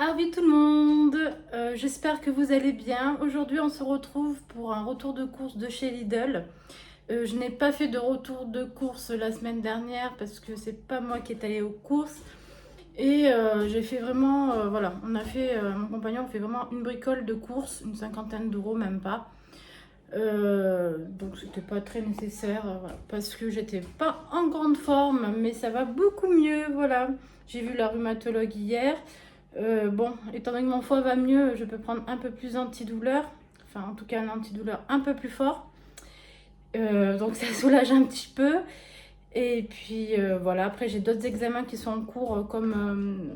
Salut tout le monde, j'espère que vous allez bien. Aujourd'hui on se retrouve pour un retour de course de chez Lidl. Je n'ai pas fait de retour de course la semaine dernière parce que c'est pas moi qui est allée aux courses. Et j'ai fait vraiment, voilà, mon compagnon a fait vraiment une bricole de course, une cinquantaine d'euros même pas. Donc c'était pas très nécessaire, voilà, parce que j'étais pas en grande forme, mais ça va beaucoup mieux, voilà. J'ai vu la rhumatologue hier. Bon, étant donné que mon foie va mieux, je peux prendre un peu plus d'antidouleur, enfin en tout cas un antidouleur un peu plus fort. Donc ça soulage un petit peu. Et puis voilà, après j'ai d'autres examens qui sont en cours, comme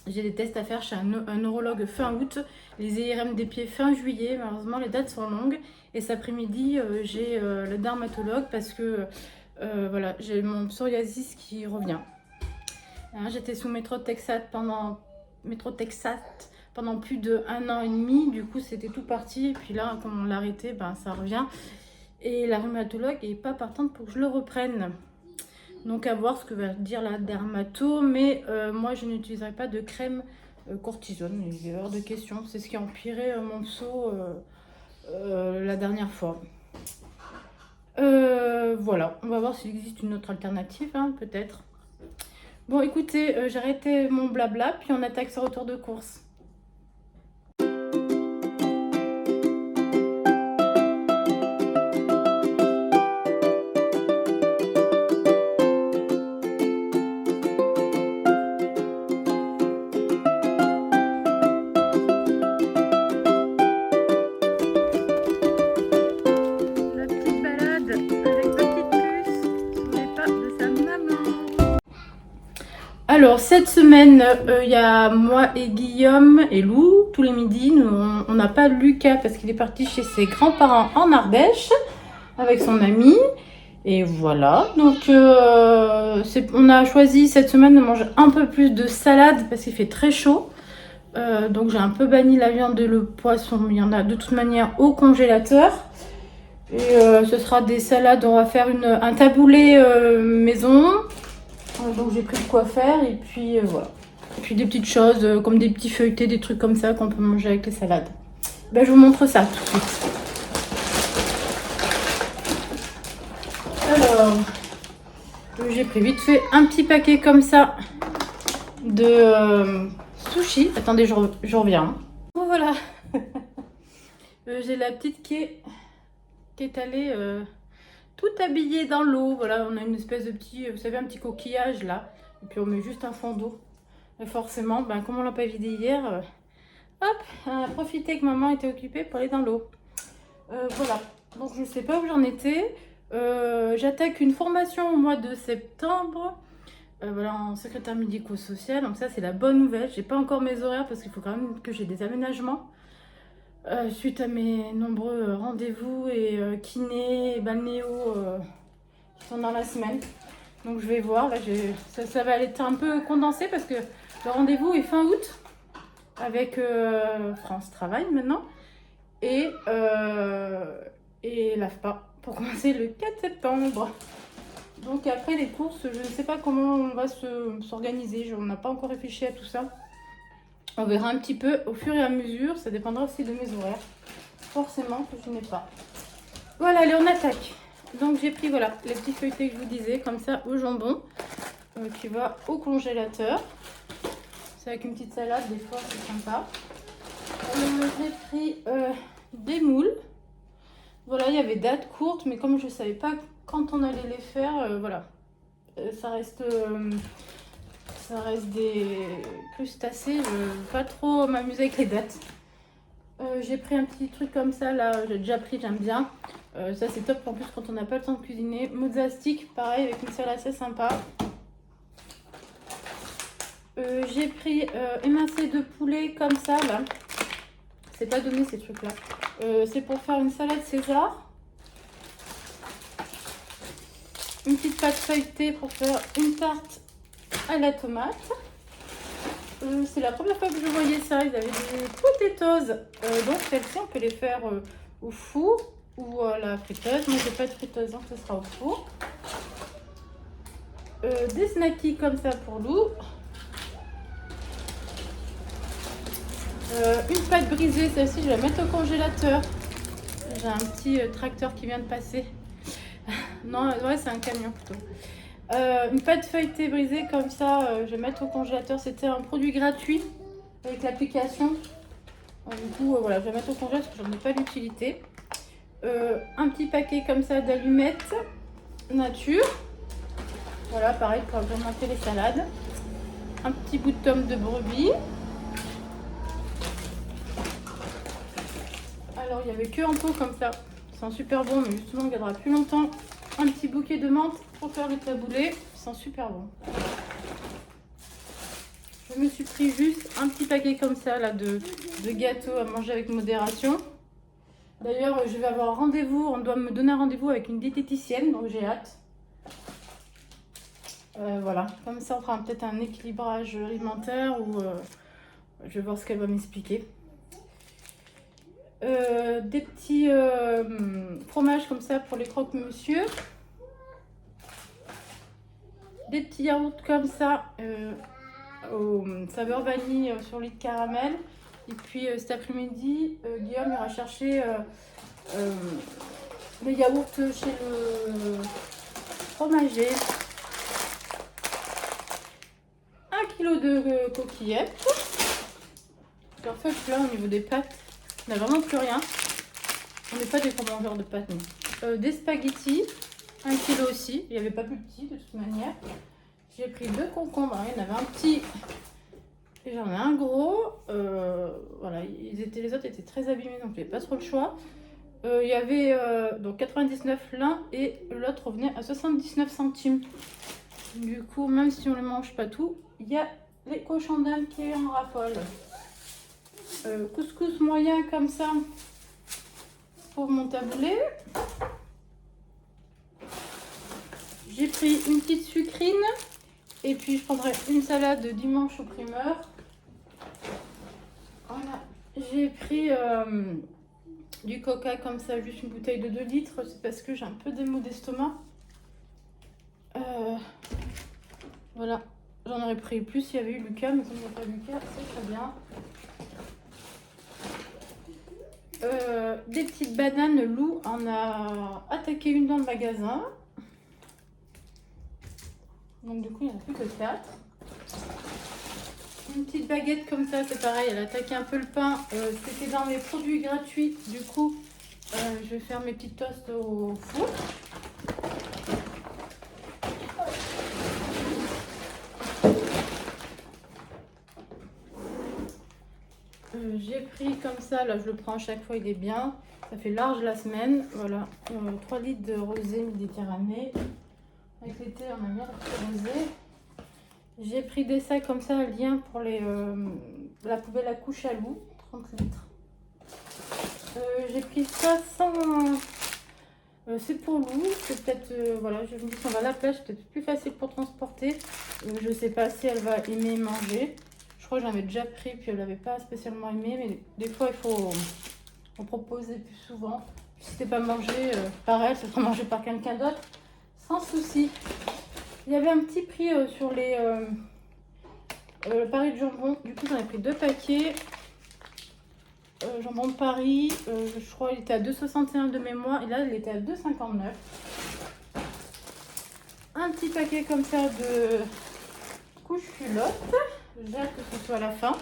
j'ai des tests à faire chez un neurologue fin août, les IRM des pieds fin juillet. Malheureusement, les dates sont longues. Et cet après-midi, j'ai le dermatologue parce que voilà, j'ai mon psoriasis qui revient. Hein, j'étais sous méthotrexate pendant plus d'1 an et demi. Du coup, c'était tout parti. Et puis là, comme on l'a arrêté, ben, ça revient. Et la rhumatologue n'est pas partante pour que je le reprenne. Donc à voir ce que va dire la dermato, mais moi je n'utiliserai pas de crème cortisone, il y a hors de question. C'est ce qui a empiré mon pso la dernière fois. Voilà, on va voir s'il existe une autre alternative, hein, peut-être. Bon écoutez, j'ai arrêté mon blabla, puis on attaque ce retour de course. Alors cette semaine, il y a moi et Guillaume et Lou, tous les midis. On n'a pas Lucas parce qu'il est parti chez ses grands-parents en Ardèche avec son ami. Et voilà, donc on a choisi cette semaine de manger un peu plus de salade parce qu'il fait très chaud. Donc j'ai un peu banni la viande et le poisson, mais il y en a de toute manière au congélateur. Et ce sera des salades, on va faire un taboulé maison. Donc j'ai pris de quoi faire et puis voilà. Et puis des petites choses comme des petits feuilletés, des trucs comme ça qu'on peut manger avec les salades. Ben, je vous montre ça tout de suite. Alors, j'ai pris vite fait un petit paquet comme ça de sushi. Attendez, je reviens. Bon voilà. J'ai la petite qui est allée tout habillée dans l'eau. Voilà, on a une espèce de petit, vous savez, un petit coquillage là. Et puis on met juste un fond d'eau. Et forcément, ben, comme on l'a pas vidé hier, hop, on a profité que maman était occupée pour aller dans l'eau. Voilà, donc je sais pas où j'en étais. J'attaque une formation au mois de septembre. Voilà, en secrétaire médico-social. Donc ça, c'est la bonne nouvelle. J'ai pas encore mes horaires parce qu'il faut quand même que j'ai des aménagements. Suite à mes nombreux rendez-vous et kiné, balnéo qui sont dans la semaine. Donc je vais voir, là ça va être un peu condensé parce que le rendez-vous est fin août avec France Travail maintenant et l'AFPA pour commencer le 4 septembre. Donc après les courses, je ne sais pas comment on va s'organiser, on n'a pas encore réfléchi à tout ça. On verra un petit peu au fur et à mesure, ça dépendra aussi de mes horaires. Forcément que je n'ai pas. Voilà, allez, on attaque. Donc j'ai pris voilà les petits feuilletés que je vous disais, comme ça au jambon, qui va au congélateur. C'est avec une petite salade, des fois c'est sympa. J'ai pris des moules. Voilà, il y avait date courte, mais comme je ne savais pas quand on allait les faire, voilà. Ça reste des crustacés, je ne veux pas trop m'amuser avec les dates. J'ai pris un petit truc comme ça, là, j'ai déjà pris, j'aime bien. Ça c'est top en plus quand on n'a pas le temps de cuisiner. Mozza stick, pareil, avec une salade assez sympa. J'ai pris émincé de poulet comme ça, là. C'est pas donné ces trucs-là. C'est pour faire une salade César. Une petite pâte feuilletée pour faire une tarte à la tomate. C'est la première fois que je voyais ça. Ils avaient des potatoes. Donc celles-ci, on peut les faire au four ou à la friteuse. Moi, j'ai pas de friteuse, donc ce sera au four. Des snackies comme ça pour Lou. Une pâte brisée, celle-ci je vais la mettre au congélateur. J'ai un petit tracteur qui vient de passer. Non, ouais, c'est un camion plutôt. Une pâte feuilletée brisée comme ça, je vais mettre au congélateur. C'était un produit gratuit avec l'application. Du coup, voilà, je vais mettre au congélateur parce que j'en ai pas d'utilité. Un petit paquet comme ça d'allumettes nature. Voilà, pareil pour agrémenter les salades. Un petit bout de tome de brebis. Alors, il n'y avait que en pot comme ça. Ils sont super bons, mais justement, on gardera plus longtemps. Un petit bouquet de menthe pour faire le taboulé. Ils sont super bons. Je me suis pris juste un petit paquet comme ça là, de gâteaux à manger avec modération. D'ailleurs, je vais avoir rendez-vous. On doit me donner un rendez-vous avec une diététicienne, donc j'ai hâte. Voilà, comme ça on fera peut-être un équilibrage alimentaire ou je vais voir ce qu'elle va m'expliquer. Des petits fromages comme ça pour les croque-monsieur. Des petits yaourts comme ça au saveur vanille sur lit de caramel. Et puis cet après-midi, Guillaume ira chercher les yaourts chez le fromager. 1 kg de coquillettes. En fait, là, au niveau des pâtes, on n'a vraiment plus rien. On n'est pas des gros mangeurs de pâtes, non. Des spaghettis, 1 kg aussi. Il n'y avait pas plus petit de toute manière. J'ai pris 2 concombres. Il y en avait un petit et j'en ai un gros. Voilà, les autres étaient très abîmés, donc j'avais pas trop le choix. Il y avait donc 99 l'un et l'autre revenait à 79 centimes. Du coup, même si on ne les mange pas tout, il y a les cochons d'Inde qui en raffolent. Couscous moyen comme ça pour mon taboulé. J'ai pris une petite sucrine et puis je prendrai une salade dimanche au primeur. Voilà, j'ai pris du coca comme ça, juste une bouteille de 2 litres. C'est parce que j'ai un peu des maux d'estomac. Voilà, j'en aurais pris plus s'il y avait eu Lucas, mais comme il n'y a pas Lucas, c'est très bien. Des petites bananes, Lou en a attaqué une dans le magasin. Donc du coup, il n'y en a plus que 4. Une petite baguette comme ça, c'est pareil, elle a attaqué un peu le pain. C'était dans mes produits gratuits, du coup, je vais faire mes petites toasts au four. J'ai pris comme ça, là je le prends à chaque fois, il est bien. Ça fait large la semaine. Voilà, 3 litres de rosé méditerranée. Avec l'été, on aime bien le rosé. J'ai pris des sacs comme ça, lien pour la poubelle à couche à loup, 30 litres. J'ai pris ça sans... c'est pour Lou, c'est peut-être... voilà, je me dis qu'on va à la plage, c'est peut-être plus facile pour transporter. Je sais pas si elle va aimer manger. Je crois que j'en avais déjà pris, puis elle l'avait pas spécialement aimé, mais des fois il faut en proposer plus souvent. Puis si c'était pas mangé par elle, ça sera mangé par quelqu'un d'autre, sans souci. Il y avait un petit prix sur les Paris de jambon, du coup j'en ai pris 2 paquets. Jambon de Paris, je crois qu'il était à 2,61 de mémoire, et là il était à 2,59. Un petit paquet comme ça de couche culotte. J'ai hâte que ce soit à la fin.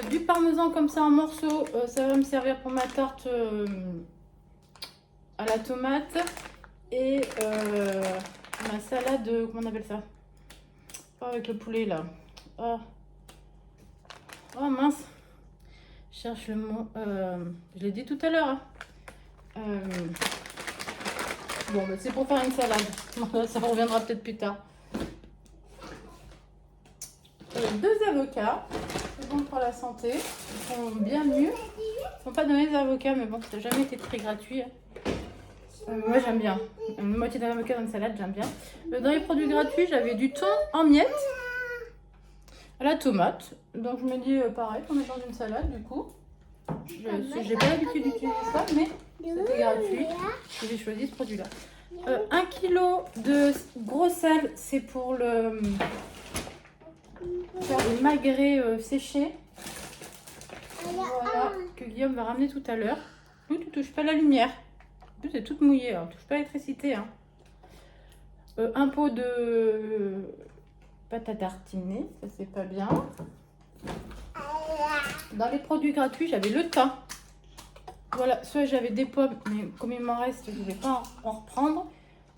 Du parmesan comme ça en morceaux, ça va me servir pour ma tarte à la tomate. Et ma salade, comment on appelle ça? Oh, avec le poulet là. Oh, mince. Je cherche le mot. Je l'ai dit tout à l'heure. Hein. Bon, bah, c'est pour faire une salade. Ça reviendra peut-être plus tard. 2 avocats, c'est bon pour la santé, ils sont bien mûrs. Ils ne sont pas donnés des avocats, mais bon, ça n'a jamais été très gratuit. Moi j'aime bien, une moitié d'un avocat dans une salade, j'aime bien. Dans les produits gratuits, j'avais du thon en miettes, à la tomate. Donc je me dis pareil, on est dans une salade du coup. J'ai pas l'habitude d'utiliser ça, mais c'était gratuit. J'ai choisi ce produit-là. 1 kg de gros sel, c'est pour le... faire des magrets séchés. Voilà, que Guillaume va ramener tout à l'heure. Oui, tu touches pas la lumière. En plus, c'est toute mouillée, hein. Touche pas l'électricité. Hein. Un pot de pâte à tartiner, ça c'est pas bien. Dans les produits gratuits, j'avais le thym. Voilà, soit j'avais des pommes, mais comme il m'en reste, je ne vais pas en reprendre.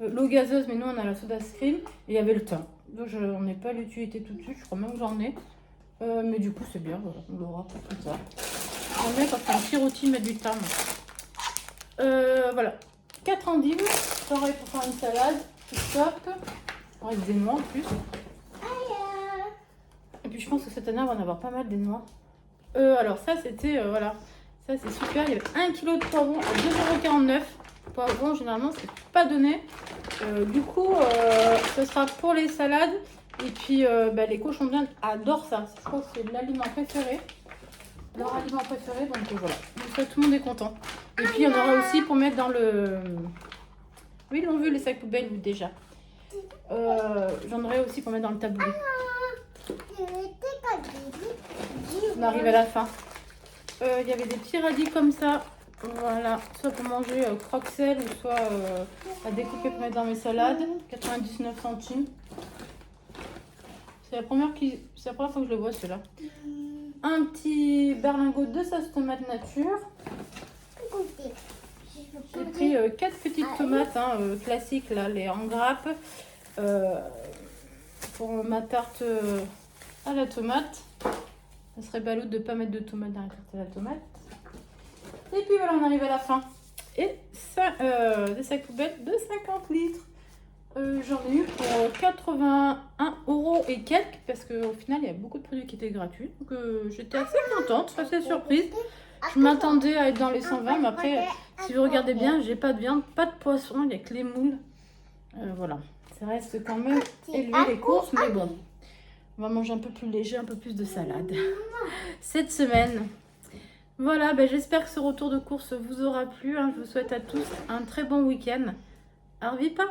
L'eau gazeuse, mais nous on a la soda stream. Et il y avait le thym. Donc je n'en ai pas l'utilité tout de suite, je crois même que j'en ai. Mais du coup c'est bien, voilà, on l'aura pour tout ça. J'aime bien quand c'est un petit rôti mettre du thym. Voilà, 4 endives, pareil pour faire une salade, top, avec des noix en plus. Et puis je pense que cette année on va en avoir pas mal des noix. Alors ça c'était, voilà, ça c'est super, il y avait 1 kg de poivrons à 2,49 €. Poivrons généralement c'est pas donné. Du coup ce sera pour les salades. Et puis les cochons d'Inde adorent ça, je crois que c'est l'aliment préféré. Leur aliment préféré, donc voilà, donc ça, tout le monde est content. Et puis il y en aura aussi pour mettre dans le... Oui, ils l'ont vu les sacs poubelles déjà. J'en aurai aussi pour mettre dans le tabouret. On arrive à la fin. Il y avait des petits radis comme ça. Voilà, soit pour manger croque-sel ou soit à découper pour mettre dans mes salades. 99 centimes. C'est la première fois que je le vois celui-là. Un petit berlingot de sauce tomate nature. J'ai pris 4 petites tomates classiques, là, les en grappe. Pour ma tarte à la tomate. Ça serait ballot de ne pas mettre de tomate dans la tarte à la tomate. Et puis voilà, on arrive à la fin. Et ça, des sacs poubelles de 50 litres. J'en ai eu pour 81 € et quelques, parce qu'au final il y a beaucoup de produits qui étaient gratuits. Donc j'étais assez contente, assez surprise. Je m'attendais à être dans les 120, mais après, si vous regardez bien, j'ai pas de viande, pas de poisson, il n'y a que les moules. Voilà, ça reste quand même élevé les courses, mais bon, on va manger un peu plus léger, un peu plus de salade cette semaine. Voilà, j'espère que ce retour de course vous aura plu. Je vous souhaite à tous un très bon week-end. Arvipa!